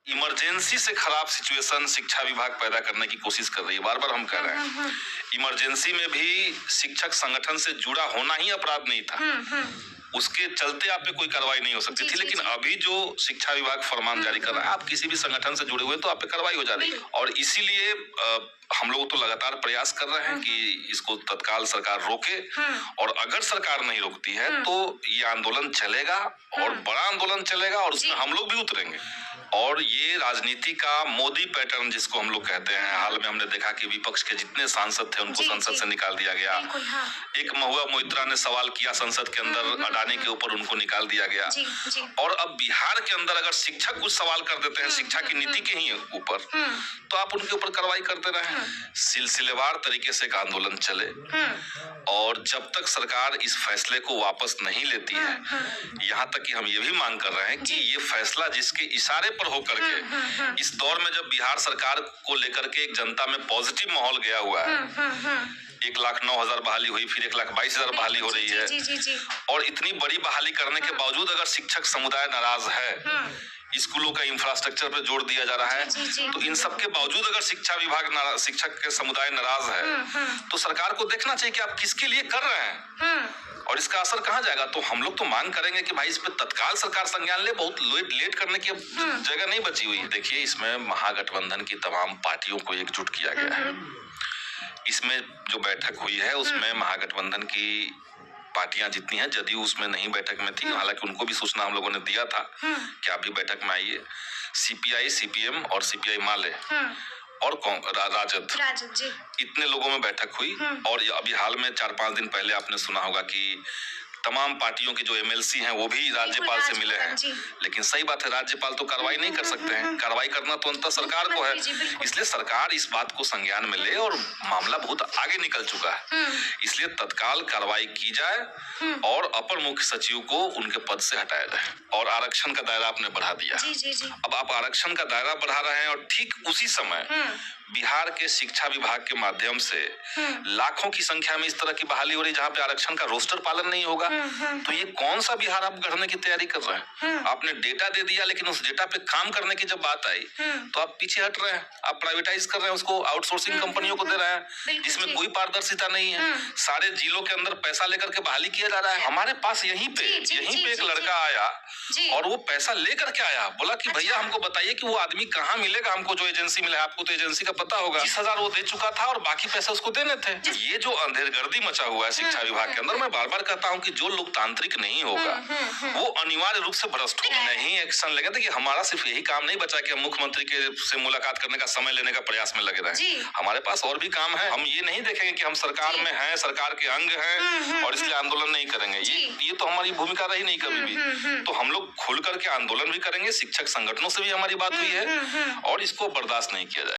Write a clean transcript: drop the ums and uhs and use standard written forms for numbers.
Emergency से खराब situation शिक्षा विभाग पैदा करने की कोशिश कर रही है। बार बार हम कह रहे हैं इमरजेंसी में भी शिक्षक संगठन से जुड़ा होना ही अपराध नहीं था। उसके चलते आप पे कोई कार्रवाई नहीं हो सकती थी, लेकिन अभी जो शिक्षा विभाग फरमान जारी कर रहा है, आप किसी भी संगठन से जुड़े हुए तो आप पे कार्रवाई हो जा रही है। और इसीलिए हम लोग तो लगातार प्रयास कर रहे हैं कि इसको तत्काल सरकार रोके, और अगर सरकार नहीं रोकती है तो ये आंदोलन चलेगा और बड़ा आंदोलन चलेगा, और उसमें हम लोग भी उतरेंगे। और ये राजनीति का मोदी पैटर्न जिसको हम लोग कहते हैं, हाल में हमने देखा कि विपक्ष के जितने सांसद थे उनको संसद से निकाल दिया गया। एक महुआ मोइत्रा ने सवाल किया संसद के अंदर, अडानी के ऊपर, उनको निकाल दिया गया। और अब बिहार के अंदर अगर शिक्षक कुछ सवाल कर देते हैं शिक्षा की नीति के ही ऊपर, तो आप उनके ऊपर कार्रवाई करते रहे। सिलसिलेवार तरीके से एक आंदोलन चले, और जब तक सरकार इस फैसले को वापस नहीं लेती है, यहाँ तक कि हम ये भी मांग कर रहे हैं कि ये फैसला जिसके इशारे पर होकर के इस दौर में जब बिहार सरकार को लेकर के एक जनता में पॉजिटिव माहौल गया हुआ है, 1,09,000 बहाली हुई, फिर 1,22,000 बहाली हो रही है, और इतनी बड़ी बहाली करने के बावजूद अगर शिक्षक समुदाय नाराज है, स्कूलों का इंफ्रास्ट्रक्चर पे जोर दिया जा रहा है, तो इन सब के बावजूद अगर शिक्षा विभाग शिक्षक के समुदाय नाराज है, तो सरकार को देखना चाहिए कि आप किसके लिए कर रहे हैं और इसका असर कहाँ जाएगा। तो हम लोग तो मांग करेंगे कि भाई इस पे तत्काल सरकार संज्ञान ले, बहुत लेट करने की जगह नहीं बची हुई है। देखिए, इसमें महागठबंधन की तमाम पार्टियों को एकजुट किया गया है। इसमें जो बैठक हुई है उसमें महागठबंधन की पार्टियां जितनी हैं, जदयू उसमें नहीं बैठक में थी, हालांकि उनको भी सूचना हम लोगों ने दिया था कि आप भी बैठक में आइए। सीपीआई, सीपीएम और सीपीआई माले और राजद जी, इतने लोगों में बैठक हुई। और अभी हाल में 4-5 दिन पहले आपने सुना होगा कि तमाम पार्टियों के जो एमएलसी हैं वो भी राज्यपाल से मिले हैं। लेकिन सही बात है, राज्यपाल तो कार्रवाई नहीं कर सकते हैं, कार्रवाई करना तो अंततः सरकार को है। इसलिए सरकार इस बात को संज्ञान में ले, और मामला बहुत आगे निकल चुका है, इसलिए तत्काल कार्रवाई की जाए और अपर मुख्य सचिव को उनके पद से हटाया जाए। और आरक्षण का दायरा आपने बढ़ा दिया। अब आप आरक्षण का दायरा बढ़ा रहे हैं, और ठीक उसी समय बिहार के शिक्षा विभाग के माध्यम से लाखों की संख्या में इस तरह की बहाली हो रही जहाँ पे आरक्षण का रोस्टर पालन नहीं होगा। तो ये कौन सा बिहार आप गढ़ने की तैयारी कर रहे हैं? आपने डेटा दे दिया, लेकिन उस डेटा पे काम करने की जब बात आई तो आप पीछे हट रहे हैं। आप प्राइवेटाइज कर रहे हैं, उसको आउटसोर्सिंग कंपनियों को दे रहे हैं, जिसमें कोई पारदर्शिता नहीं है। सारे जिलों के अंदर पैसा लेकर के बहाली किया जा रहा है। हमारे पास यहीं पे एक लड़का आया और वो पैसा लेकर के आया, बोला कि भैया हमको बताइए कि वो आदमी कहाँ मिलेगा हमको, जो एजेंसी मिला है। आपको तो एजेंसी का पता होगा। 20,000 वो दे चुका था और बाकी पैसे उसको देने थे। ये जो अंधेरगर्दी मचा हुआ है शिक्षा विभाग के अंदर, मैं बार बार कहता हूँ कि जो लोकतांत्रिक नहीं होगा वो अनिवार्य रूप से भ्रष्ट होगा। नहीं एक्शन लेगा। देखिए, हमारा सिर्फ यही काम नहीं बचा कि हम मुख्यमंत्री के से मुलाकात करने का समय लेने का प्रयास में लगे रहे। हमारे पास और भी काम है। हम ये नहीं देखेंगे कि हम सरकार में हैं, सरकार के अंग हैं और इसलिए आंदोलन नहीं करेंगे। ये तो हमारी भूमिका रही नहीं कभी भी। तो हम लोग खुल करके आंदोलन भी करेंगे, शिक्षक संगठनों से भी हमारी बात हुई है, और इसको बर्दाश्त नहीं किया जाएगा।